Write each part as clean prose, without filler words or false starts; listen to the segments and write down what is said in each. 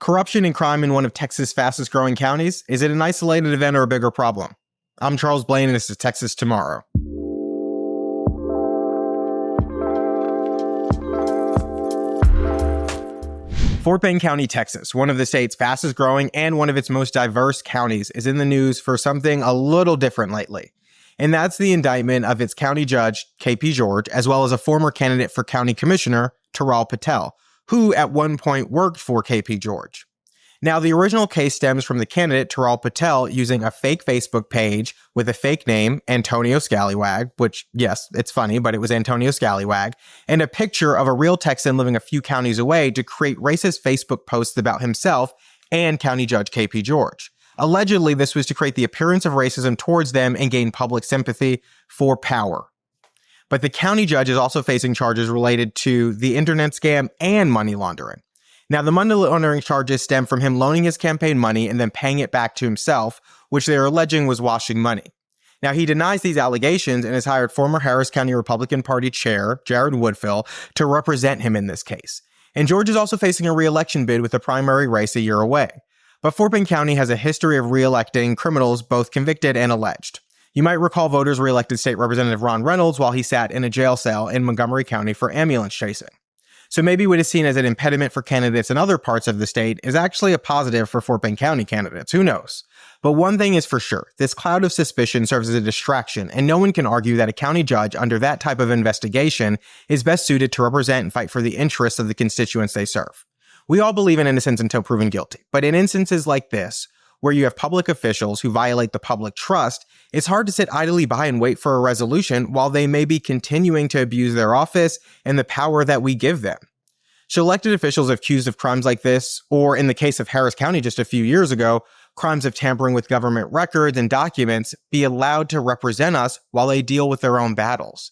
Corruption and crime in one of Texas' fastest growing counties? Is it an isolated event or a bigger problem? I'm Charles Blaine, and this is Texas Tomorrow. Fort Bend County, Texas, one of the state's fastest growing and one of its most diverse counties, is in the news for something a little different lately. And that's the indictment of its county judge, KP George, as well as a former candidate for county commissioner, Taral Patel, who at one point worked for KP George. Now, the original case stems from the candidate, Taral Patel, using a fake Facebook page with a fake name, Antonio Scallywag, which, yes, it's funny, but it was Antonio Scallywag, and a picture of a real Texan living a few counties away to create racist Facebook posts about himself and County Judge KP George. Allegedly, this was to create the appearance of racism towards them and gain public sympathy for power. But the county judge is also facing charges related to the internet scam and money laundering. Now, the money laundering charges stem from him loaning his campaign money and then paying it back to himself, which they're alleging was washing money. Now, he denies these allegations and has hired former Harris County Republican Party Chair Jared Woodfill to represent him in this case. And George is also facing a re-election bid with a primary race a year away. But Fort Bend County has a history of re-electing criminals, both convicted and alleged. You might recall voters re-elected State Representative Ron Reynolds while he sat in a jail cell in Montgomery County for ambulance chasing. So maybe what is seen as an impediment for candidates in other parts of the state is actually a positive for Fort Bend County candidates. Who knows? But one thing is for sure, this cloud of suspicion serves as a distraction, and no one can argue that a county judge under that type of investigation is best suited to represent and fight for the interests of the constituents they serve. We all believe in innocence until proven guilty, but in instances like this, where you have public officials who violate the public trust, it's hard to sit idly by and wait for a resolution while they may be continuing to abuse their office and the power that we give them. Should elected officials accused of crimes like this, or in the case of Harris County just a few years ago, crimes of tampering with government records and documents, be allowed to represent us while they deal with their own battles?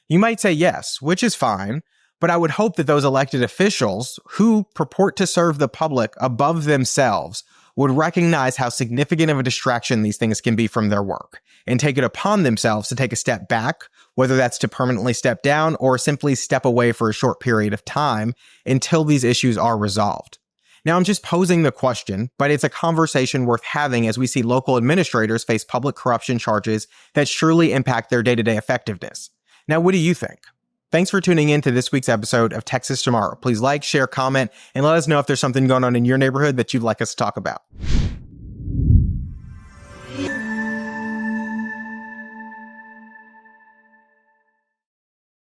You might say yes, which is fine, but I would hope that those elected officials who purport to serve the public above themselves would recognize how significant of a distraction these things can be from their work and take it upon themselves to take a step back, whether that's to permanently step down or simply step away for a short period of time until these issues are resolved. Now, I'm just posing the question, but it's a conversation worth having as we see local administrators face public corruption charges that surely impact their day-to-day effectiveness. Now, what do you think? Thanks for tuning in to this week's episode of Texas Tomorrow. Please like, share, comment, and let us know if there's something going on in your neighborhood that you'd like us to talk about.